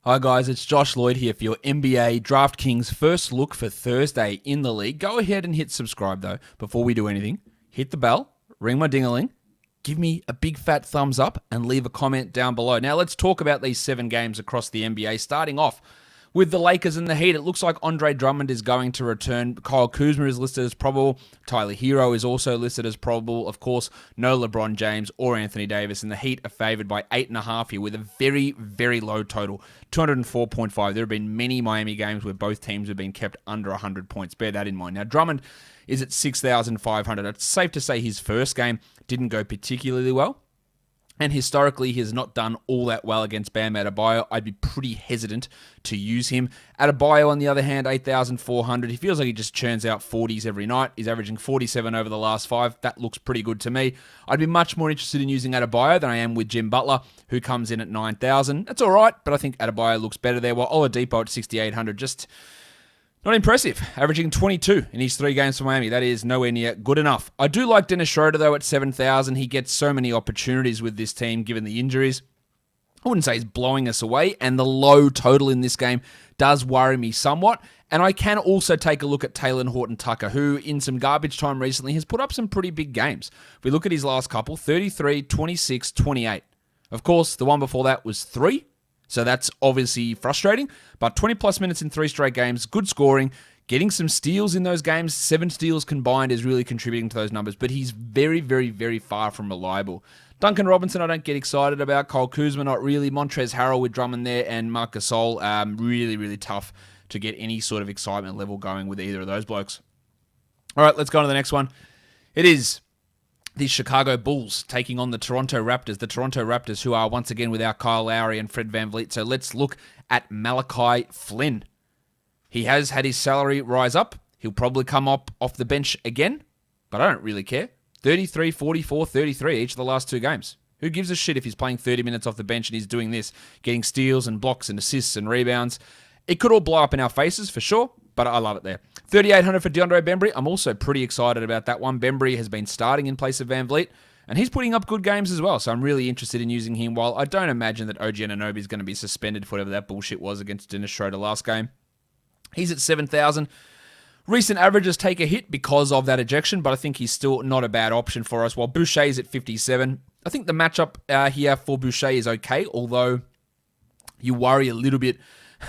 Hi guys, it's Josh Lloyd here for your NBA DraftKings first look for Thursday in the league. Go ahead and hit subscribe though before we do anything. Hit the bell, ring my ding-a-ling, give me a big fat thumbs up and leave a comment down below. Now let's talk about these 7 games across the NBA, starting off with the Lakers and the Heat. It looks like Andre Drummond is going to return. Kyle Kuzma is listed as probable. Tyler Hero is also listed as probable. Of course, no LeBron James or Anthony Davis. And the Heat are favored by 8.5 here with a very, very low total, 204.5. There have been many Miami games where both teams have been kept under 100 points. Bear that in mind. Now, Drummond is at 6,500. It's safe to say his first game didn't go particularly well. And historically, he has not done all that well against Bam Adebayo. I'd be pretty hesitant to use him. Adebayo, on the other hand, 8,400. He feels like he just churns out 40s every night. He's averaging 47 over the last 5. That looks pretty good to me. I'd be much more interested in using Adebayo than I am with Jim Butler, who comes in at 9,000. That's all right, but I think Adebayo looks better there, while Oladipo at 6,800 just not impressive, averaging 22 in his 3 games for Miami. That is nowhere near good enough. I do like Dennis Schroeder, though, at 7,000. He gets so many opportunities with this team, given the injuries. I wouldn't say he's blowing us away, and the low total in this game does worry me somewhat. And I can also take a look at Talen Horton-Tucker, who, in some garbage time recently, has put up some pretty big games. If we look at his last couple, 33, 26, 28. Of course, the one before that was 3. So that's obviously frustrating, but 20-plus minutes in 3 straight games, good scoring, getting some steals in those games, 7 steals combined is really contributing to those numbers, but he's very, very, very far from reliable. Duncan Robinson, I don't get excited about. Kyle Kuzma, not really. Montrezl Harrell with Drummond there, and Marc Gasol, really, really tough to get any sort of excitement level going with either of those blokes. All right, let's go on to the next one. It is the Chicago Bulls taking on the Toronto Raptors. The Toronto Raptors, who are once again without Kyle Lowry and Fred VanVleet. So let's look at Malachi Flynn. He has had his salary rise up. He'll probably come up off the bench again, but I don't really care. 33, 44, 33 each of the last 2 games. Who gives a shit if he's playing 30 minutes off the bench and he's doing this, getting steals and blocks and assists and rebounds? It could all blow up in our faces for sure, but I love it there. 3,800 for DeAndre Bembry. I'm also pretty excited about that one. Bembry has been starting in place of VanVleet, and he's putting up good games as well, so I'm really interested in using him, while I don't imagine that OG Anunoby is going to be suspended for whatever that bullshit was against Dennis Schroeder last game. He's at 7,000. Recent averages take a hit because of that ejection, but I think he's still not a bad option for us, while Boucher's at 57. I think the matchup here for Boucher is okay, although you worry a little bit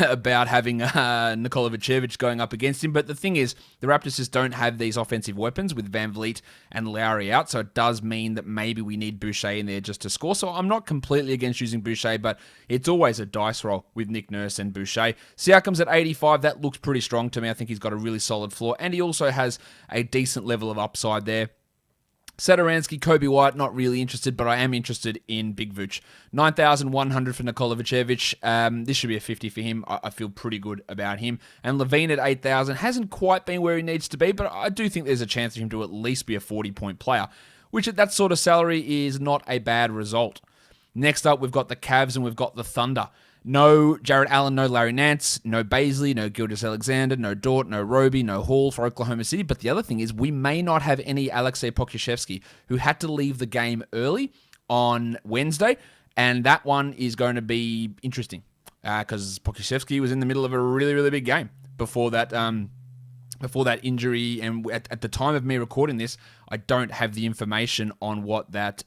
about having Nikola Vucevic going up against him. But the thing is, the Raptors just don't have these offensive weapons with VanVleet and Lowry out, so it does mean that maybe we need Boucher in there just to score. So I'm not completely against using Boucher, but it's always a dice roll with Nick Nurse and Boucher. Siakam's at 85. That looks pretty strong to me. I think he's got a really solid floor, and he also has a decent level of upside there. Satoransky, Kobe White, not really interested, but I am interested in Big Vooch. 9,100 for Nikola Vucevic. This should be a 50 for him. I feel pretty good about him. And Levine at 8,000 hasn't quite been where he needs to be, but I do think there's a chance for him to at least be a 40-point player, which at that sort of salary is not a bad result. Next up, we've got the Cavs and we've got the Thunder. No Jarrett Allen, no Larry Nance, no Baisley, no Gilgeous-Alexander, no Dort, no Roby, no Hall for Oklahoma City. But the other thing is we may not have any Alexei Pokusevski, who had to leave the game early on Wednesday, and that one is going to be interesting because Pokusevski was in the middle of a really, really big game before that injury. And at the time of me recording this, I don't have the information on what that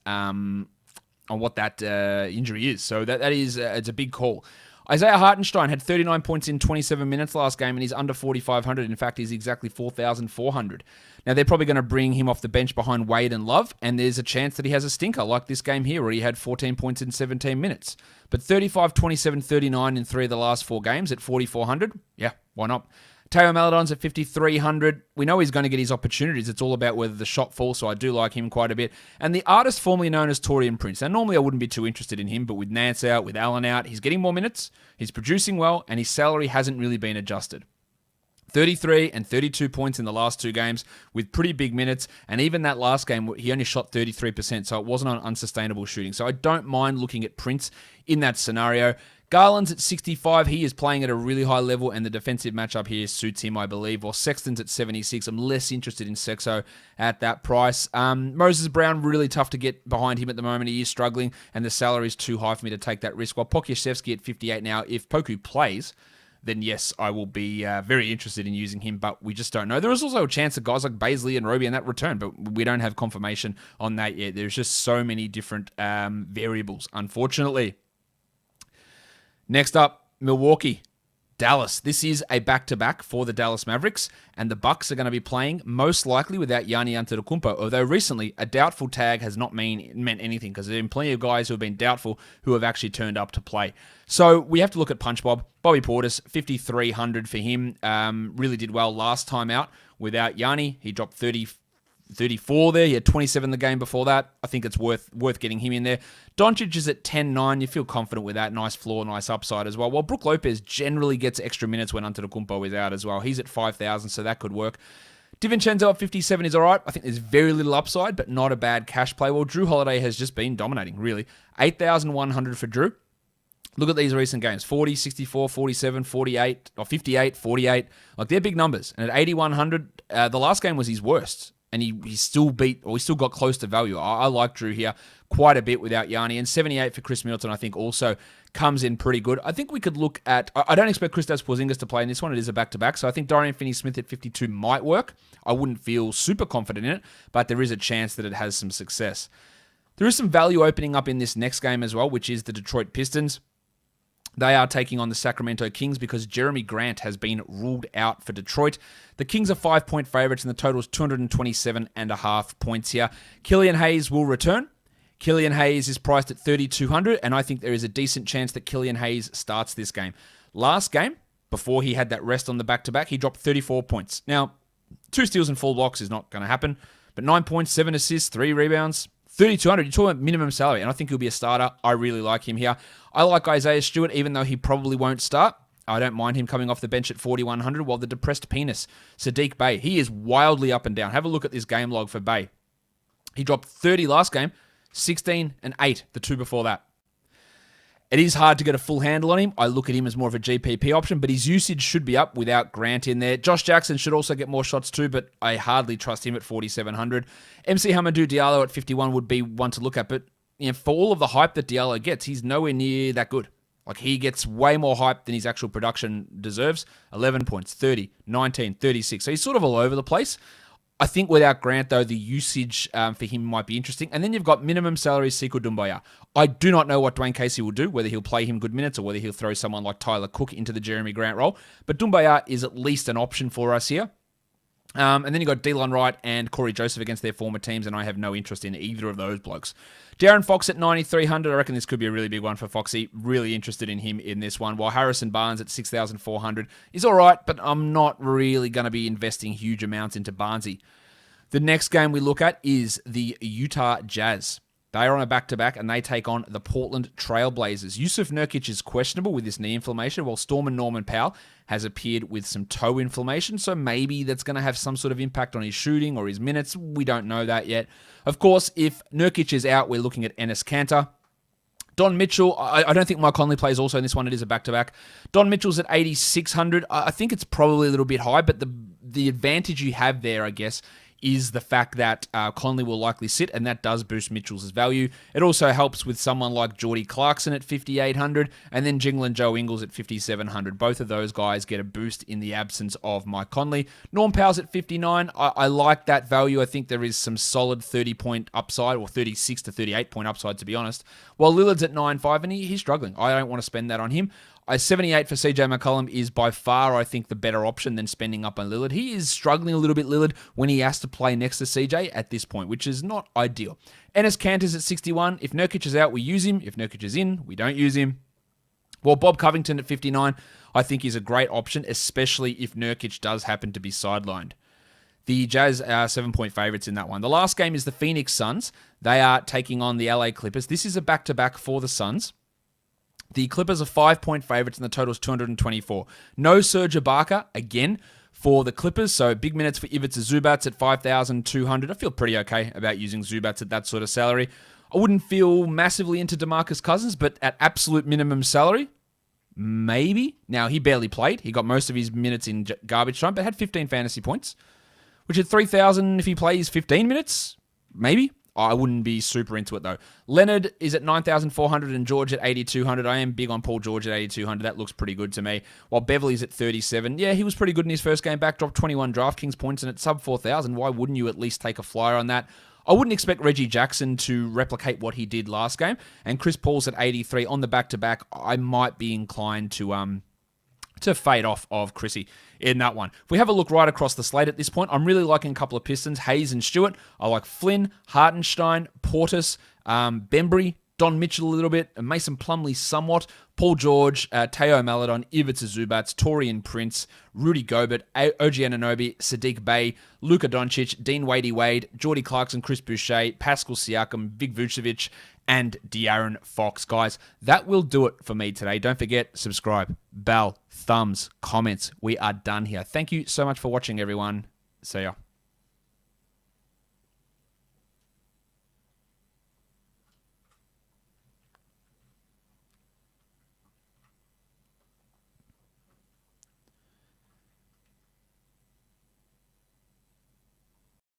injury is. So that is it's a big call. Isaiah Hartenstein had 39 points in 27 minutes last game, and he's under 4,500. In fact, he's exactly 4,400. Now, they're probably going to bring him off the bench behind Wade and Love, and there's a chance that he has a stinker like this game here where he had 14 points in 17 minutes. But 35, 27, 39 in 3 of the last 4 games at 4,400, yeah, why not? Teo Maledon's at 5,300. We know he's going to get his opportunities. It's all about whether the shot falls, so I do like him quite a bit. And the artist formerly known as Taurean Prince. Now, normally I wouldn't be too interested in him, but with Nance out, with Allen out, he's getting more minutes, he's producing well, and his salary hasn't really been adjusted. 33 and 32 points in the last 2 games with pretty big minutes. And even that last game, he only shot 33%, so it wasn't on unsustainable shooting. So I don't mind looking at Prince in that scenario. Garland's at 65. He is playing at a really high level, and the defensive matchup here suits him, I believe. While Sexton's at 76. I'm less interested in Sexo at that price. Moses Brown, really tough to get behind him at the moment. He is struggling, and the salary is too high for me to take that risk. While Pokusevski at 58 now. If Poku plays, then yes, I will be very interested in using him, but we just don't know. There is also a chance that guys like Baisley and Roby and that return, but we don't have confirmation on that yet. There's just so many different variables, unfortunately. Next up, Milwaukee, Dallas. This is a back-to-back for the Dallas Mavericks, and the Bucks are going to be playing most likely without Giannis Antetokounmpo, although recently a doubtful tag has not meant anything because there have been plenty of guys who have been doubtful who have actually turned up to play. So we have to look at Punch Bob. Bobby Portis, 5,300 for him. Really did well last time out without Giannis. He dropped 34 there. He had 27 the game before that. I think it's worth getting him in there. Doncic is at 10-9. You feel confident with that. Nice floor, nice upside as well. While Brook Lopez generally gets extra minutes when Antetokounmpo is out as well. He's at 5,000, so that could work. DiVincenzo at 57 is all right. I think there's very little upside, but not a bad cash play. Well, Drew Holiday has just been dominating, really. 8,100 for Drew. Look at these recent games. 40, 64, 47, 48, or 58, 48. Like, they're big numbers. And at 8,100, the last game was his worst. And he still got close to value. I like Drew here quite a bit without Giannis. And 78 for Chris Middleton, I think, also comes in pretty good. I think we could look at... I don't expect Kristaps Porzingis to play in this one. It is a back-to-back. So I think Dorian Finney-Smith at 52 might work. I wouldn't feel super confident in it, but there is a chance that it has some success. There is some value opening up in this next game as well, which is the Detroit Pistons. They are taking on the Sacramento Kings because Jeremy Grant has been ruled out for Detroit. The Kings are 5-point favorites, and the total is 227.5 points here. Killian Hayes will return. Killian Hayes is priced at 3,200, and I think there is a decent chance that Killian Hayes starts this game. Last game, before he had that rest on the back-to-back, he dropped 34 points. Now, 2 steals and 4 blocks is not going to happen, but 9 points, 7 assists, 3 rebounds, 3,200. You're talking about minimum salary, and I think he'll be a starter. I really like him here. I like Isaiah Stewart, even though he probably won't start. I don't mind him coming off the bench at 4,100, while the depressed penis, Sadiq Bey, he is wildly up and down. Have a look at this game log for Bey. He dropped 30 last game, 16 and 8 the 2 before that. It is hard to get a full handle on him. I look at him as more of a GPP option, but his usage should be up without Grant in there. Josh Jackson should also get more shots too, but I hardly trust him at 4,700. MC Hamadou Diallo at 51 would be one to look at, but for all of the hype that Diallo gets, he's nowhere near that good. Like, he gets way more hype than his actual production deserves. 11 points, 30, 19, 36. So he's sort of all over the place. I think without Grant, though, the usage for him might be interesting. And then you've got minimum salary Sekou Doumbouya. I do not know what Dwayne Casey will do, whether he'll play him good minutes or whether he'll throw someone like Tyler Cook into the Jeremy Grant role. But Doumbouya is at least an option for us here. And then you've got Delon Wright and Corey Joseph against their former teams, and I have no interest in either of those blokes. Darren Fox at 9,300. I reckon this could be a really big one for Foxy. Really interested in him in this one. While Harrison Barnes at 6,400 is all right, but I'm not really going to be investing huge amounts into Barnesy. The next game we look at is the Utah Jazz. They are on a back-to-back, and they take on the Portland Trailblazers. Yusuf Nurkic is questionable with this knee inflammation, while Storm Norman Powell has appeared with some toe inflammation, so maybe that's going to have some sort of impact on his shooting or his minutes. We don't know that yet. Of course, if Nurkic is out, we're looking at Enes Kanter. Don Mitchell, I don't think Mike Conley plays also in this one. It is a back-to-back. Don Mitchell's at 8,600. I think it's probably a little bit high, but the advantage you have there, I guess, is the fact that Conley will likely sit, and that does boost Mitchell's value. It also helps with someone like Jordy Clarkson at 5,800, and then Jingle and Joe Ingles at 5,700. Both of those guys get a boost in the absence of Mike Conley. Norm Powell's at 59. I like that value. I think there is some solid 30-point upside, or 36 to 38-point upside, to be honest. While Lillard's at 9.5, and he's struggling. I don't want to spend that on him. 78 for CJ McCollum is by far, I think, the better option than spending up on Lillard. He is struggling a little bit, Lillard, when he has to play next to CJ at this point, which is not ideal. Enes Kanter's at 61. If Nurkic is out, we use him. If Nurkic is in, we don't use him. Well, Bob Covington at 59, I think is a great option, especially if Nurkic does happen to be sidelined. The Jazz are 7-point favorites in that one. The last game is the Phoenix Suns. They are taking on the LA Clippers. This is a back-to-back for the Suns. The Clippers are 5-point favorites, and the total is 224. No Serge Ibaka, again, for the Clippers. So big minutes for Ivica Zubats at 5,200. I feel pretty okay about using Zubats at that sort of salary. I wouldn't feel massively into DeMarcus Cousins, but at absolute minimum salary, Maybe. Now, he barely played. He got most of his minutes in garbage time, but had 15 fantasy points, which at 3,000, if he plays 15 minutes, maybe. I wouldn't be super into it, though. Leonard is at 9,400 and George at 8,200. I am big on Paul George at 8,200. That looks pretty good to me. While Beverly's at 37. Yeah, he was pretty good in his first game back. Dropped 21 DraftKings points and at sub 4,000. Why wouldn't you at least take a flyer on that? I wouldn't expect Reggie Jackson to replicate what he did last game. And Chris Paul's at 83 on the back-to-back. I might be inclined to fade off of Chrissy in that one. If we have a look right across the slate at this point, I'm really liking a couple of Pistons, Hayes and Stewart. I like Flynn, Hartenstein, Portis, Bembry, Don Mitchell a little bit, and Mason Plumlee somewhat, Paul George, Teo Maladon, Ivica Zubats, Torian Prince, Rudy Gobert, OG Anunoby, Sadiq Bey, Luka Doncic, Dean Wade, Jordy Clarkson, Chris Boucher, Pascal Siakam, Vic Vucevic, and De'Aaron Fox. Guys, that will do it for me today. Don't forget, subscribe, bell, thumbs, comments. We are done here. Thank you so much for watching, everyone. See ya.